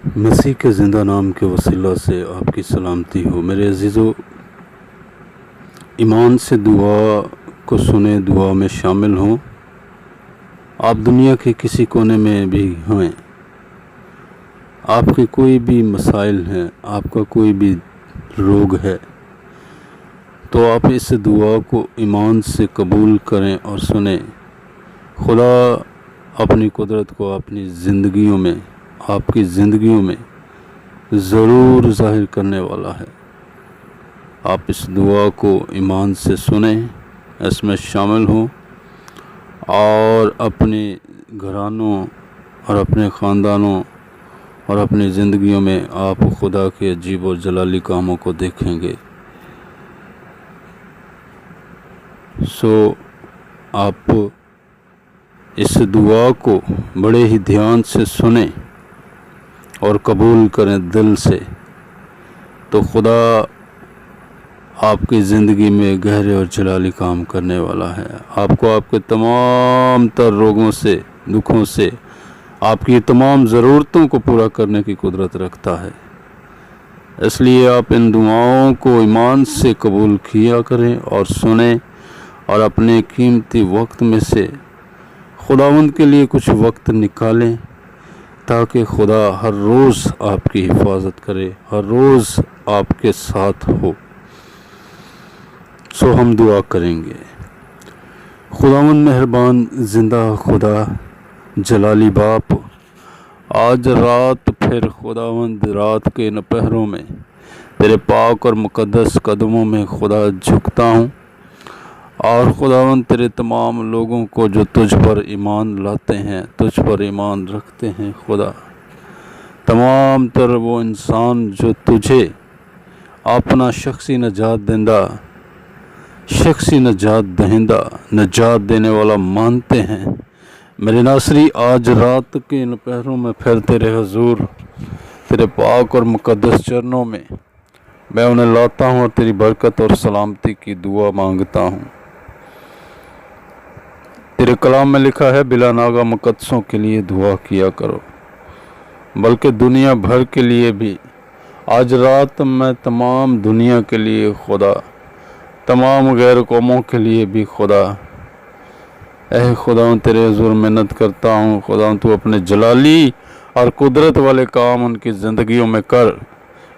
مسیح کے زندہ نام کے وسیلہ سے آپ کی سلامتی ہو میرے عزیزو۔ ایمان سے دعا کو سنیں، دعا میں شامل ہوں۔ آپ دنیا کے کسی کونے میں بھی ہیں، آپ کے کوئی بھی مسائل ہیں، آپ کا کوئی بھی روگ ہے، تو آپ اس دعا کو ایمان سے قبول کریں اور سنیں۔ خدا اپنی قدرت کو اپنی زندگیوں میں، آپ کی زندگیوں میں ضرور ظاہر کرنے والا ہے۔ آپ اس دعا کو ایمان سے سنیں، اس میں شامل ہوں اور اپنے گھرانوں اور اپنے خاندانوں اور اپنی زندگیوں میں آپ خدا کے عجیب و جلالی کاموں کو دیکھیں گے۔ آپ اس دعا کو بڑے ہی دھیان سے سنیں اور قبول کریں دل سے، تو خدا آپ کی زندگی میں گہرے اور جلالی کام کرنے والا ہے۔ آپ کو آپ کے تمام تر روگوں سے، دکھوں سے، آپ کی تمام ضرورتوں کو پورا کرنے کی قدرت رکھتا ہے۔ اس لیے آپ ان دعاؤں کو ایمان سے قبول کیا کریں اور سنیں، اور اپنے قیمتی وقت میں سے خداوند کے لیے کچھ وقت نکالیں، تاکہ خدا ہر روز آپ کی حفاظت کرے، ہر روز آپ کے ساتھ ہو۔ ہم دعا کریں گے۔ خداوند مہربان زندہ خدا، جلالی باپ، آج رات پھر خداوند رات کے ان پہروں میں تیرے پاک اور مقدس قدموں میں خدا جھکتا ہوں، اور خداوند تیرے تمام لوگوں کو جو تجھ پر ایمان لاتے ہیں، تجھ پر ایمان رکھتے ہیں، خدا تمام تر وہ انسان جو تجھے اپنا شخصی نجات دینے والا مانتے ہیں، میرے ناصری آج رات کے ان پہروں میں پھر تیرے حضور، تیرے پاک اور مقدس چرنوں میں میں انہیں لاتا ہوں اور تیری برکت اور سلامتی کی دعا مانگتا ہوں۔ تیرے کلام میں لکھا ہے، بلا ناغہ مقدسوں کے لیے دعا کیا کرو، بلکہ دنیا بھر کے لیے بھی۔ آج رات میں تمام دنیا کے لیے خدا، تمام غیر قوموں کے لیے بھی خدا، اے خدا تیرے حضور منت کرتا ہوں، خدا تو اپنے جلالی اور قدرت والے کام ان کی زندگیوں میں کر۔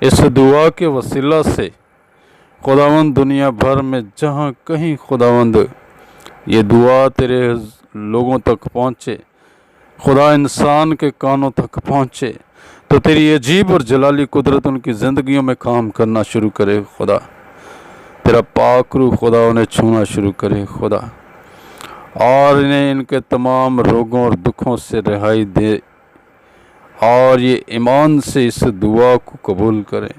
اس دعا کے وسیلہ سے خداوند دنیا بھر میں جہاں کہیں خداوند یہ دعا تیرے لوگوں تک پہنچے، خدا انسان کے کانوں تک پہنچے، تو تیری عجیب اور جلالی قدرت ان کی زندگیوں میں کام کرنا شروع کرے۔ خدا تیرا پاک روح خدا انہیں چھونا شروع کرے خدا، اور انہیں ان کے تمام روگوں اور دکھوں سے رہائی دے، اور یہ ایمان سے اس دعا کو قبول کریں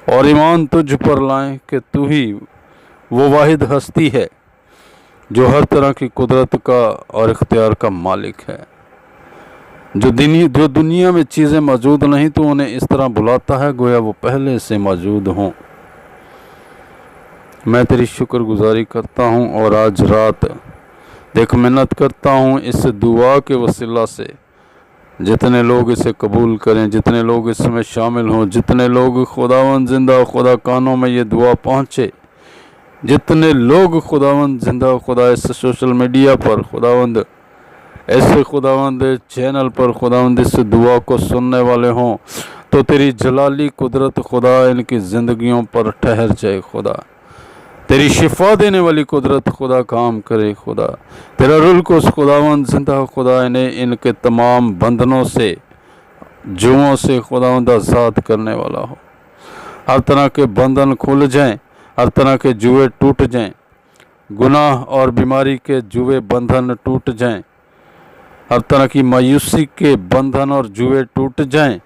اور ایمان تجھ پر لائیں کہ تو ہی وہ واحد ہستی ہے جو ہر طرح کی قدرت کا اور اختیار کا مالک ہے، جو دنیا میں چیزیں موجود نہیں تو انہیں اس طرح بلاتا ہے گویا وہ پہلے سے موجود ہوں۔ میں تیری شکر گزاری کرتا ہوں، اور آج رات دیکھ منت کرتا ہوں اس دعا کے وسیلہ سے جتنے لوگ اسے قبول کریں، جتنے لوگ اس میں شامل ہوں، جتنے لوگ خداوند زندہ خدا کانوں میں یہ دعا پہنچے، جتنے لوگ خداوند زندہ خدا اس سوشل میڈیا پر خداوند ایسے خداوند چینل پر خداوند اس دعا کو سننے والے ہوں، تو تیری جلالی قدرت خدا ان کی زندگیوں پر ٹھہر جائے خدا، تیری شفا دینے والی قدرت خدا کام کرے خدا، تیرا روح القدس خداوند زندہ خدا انہیں ان کے تمام بندھنوں سے، جوؤں سے خداوند آزاد کرنے والا ہو۔ ہر طرح کے بندھن کھل جائیں، ہر طرح کے جوئے ٹوٹ جائیں، گناہ اور بیماری کے جوئے بندھن ٹوٹ جائیں، ہر طرح کی مایوسی کے بندھن اور جوئے ٹوٹ جائیں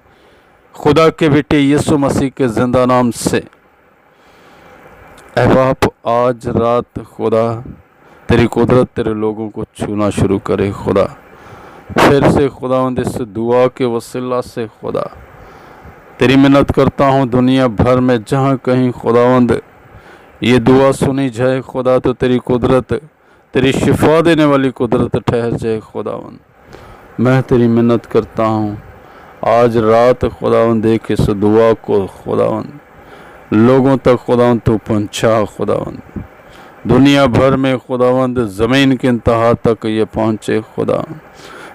خدا کے بیٹے یسوع مسیح کے زندہ نام سے۔ اے باپ آج رات خدا تیری قدرت تیرے لوگوں کو چھونا شروع کرے خدا، پھر سے خداوند اس دعا کے وسیلہ سے خدا تیری منت کرتا ہوں، دنیا بھر میں جہاں کہیں خداوند یہ دعا سنی جائے خدا، تو تیری قدرت، تیری شفا دینے والی قدرت ٹھہر جائے خداوند۔ میں تیری منت کرتا ہوں، آج رات خداوند دیکھ اس دعا کو خداوند لوگوں تک خداوند تو پہنچا خداوند، دنیا بھر میں خداوند زمین کے انتہا تک یہ پہنچے خداوند،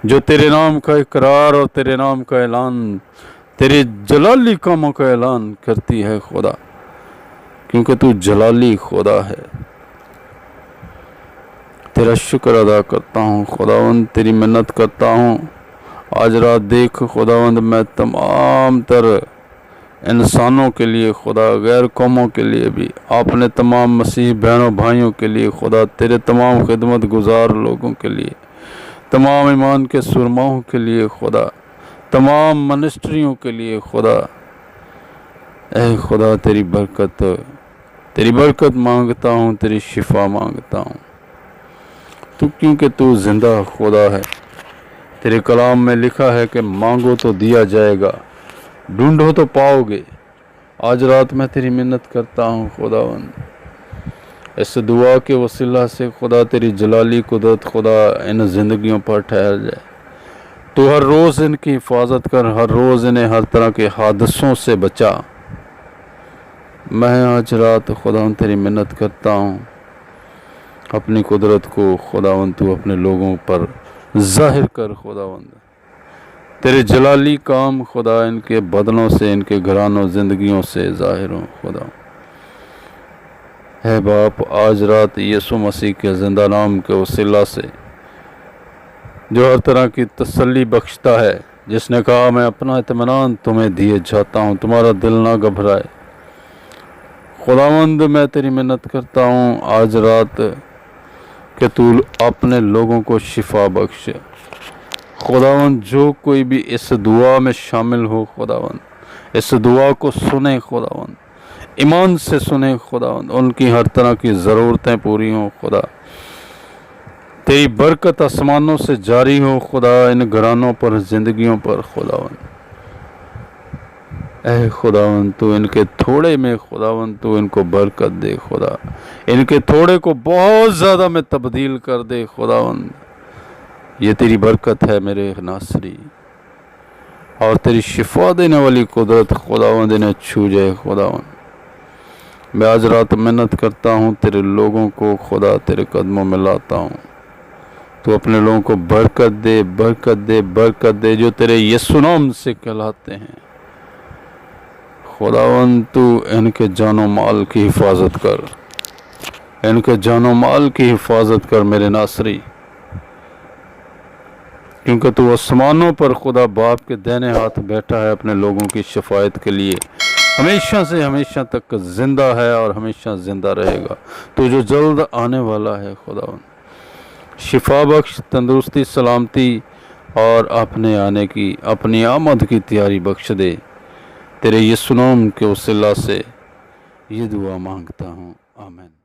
جو تیرے نام کا اقرار اور تیرے نام کا اعلان، تیرے جلالی کاموں کا اعلان کرتی ہے خدا، کیونکہ تو جلالی خدا ہے۔ تیرا شکر ادا کرتا ہوں خداوند، تیری منت کرتا ہوں۔ آج رات دیکھ خداوند میں تمام تر انسانوں کے لیے خدا، غیر قوموں کے لیے بھی، آپ نے تمام مسیح بہنوں بھائیوں کے لیے خدا، تیرے تمام خدمت گزار لوگوں کے لیے، تمام ایمان کے سرماؤں کے لیے خدا، تمام منسٹریوں کے لیے خدا، اے خدا تیری برکت مانگتا ہوں، تیری شفا مانگتا ہوں، تو کیونکہ تو زندہ خدا ہے۔ تیرے کلام میں لکھا ہے کہ مانگو تو دیا جائے گا، ڈھونڈو تو پاؤ گے۔ آج رات میں تیری منت کرتا ہوں خداوند، اس دعا کے وسیلہ سے خدا تیری جلالی قدرت خدا ان زندگیوں پر ٹھہر جائے، تو ہر روز ان کی حفاظت کر، ہر روز انہیں ہر طرح کے حادثوں سے بچا۔ میں آج رات خداوند تیری منت کرتا ہوں، اپنی قدرت کو خداوند تو اپنے لوگوں پر ظاہر کر خداوند، تیرے جلالی کام خدا ان کے بدنوں سے، ان کے گھرانوں زندگیوں سے ظاہر ہوں خدا۔ اے باپ آج رات یسوع مسیح کے زندہ نام کے وسیلہ سے، جو ہر طرح کی تسلی بخشتا ہے، جس نے کہا میں اپنا اطمینان تمہیں دیے جاتا ہوں، تمہارا دل نہ گھبرائے، خداوند میں تیری منت کرتا ہوں آج رات کہ تو اپنے لوگوں کو شفا بخش خداوند۔ جو کوئی بھی اس دعا میں شامل ہو خداوند، اس دعا کو سنے خداوند، ایمان سے سنے خداوند، ان کی ہر طرح کی ضرورتیں پوری ہوں خدا، تیری برکت آسمانوں سے جاری ہو خدا ان گھرانوں پر، زندگیوں پر خداوند۔ اے خداوند تو ان کے تھوڑے میں خداوند تو ان کو برکت دے خدا، ان کے تھوڑے کو بہت زیادہ میں تبدیل کر دے خداوند۔ یہ تیری برکت ہے میرے ناصری، اور تیری شفا دینے والی قدرت خداوند انہیں چھو جائے خداوند۔ میں آج رات محنت کرتا ہوں، تیرے لوگوں کو خدا تیرے قدموں میں لاتا ہوں، تو اپنے لوگوں کو برکت دے، برکت دے، برکت دے، جو تیرے یسوع نام سے کہلاتے ہیں خداوند۔ تو ان کے جان و مال کی حفاظت کر، ان کے جان و مال کی حفاظت کر میرے ناصری، کیونکہ تو آسمانوں پر خدا باپ کے دائنے ہاتھ بیٹھا ہے اپنے لوگوں کی شفاعت کے لیے، ہمیشہ سے ہمیشہ تک زندہ ہے اور ہمیشہ زندہ رہے گا، تو جو جلد آنے والا ہے خداوند۔ شفا بخش، تندرستی، سلامتی اور اپنے آنے کی، اپنی آمد کی تیاری بخش دے، تیرے یسوع نام کے وسیلہ سے یہ دعا مانگتا ہوں، آمین۔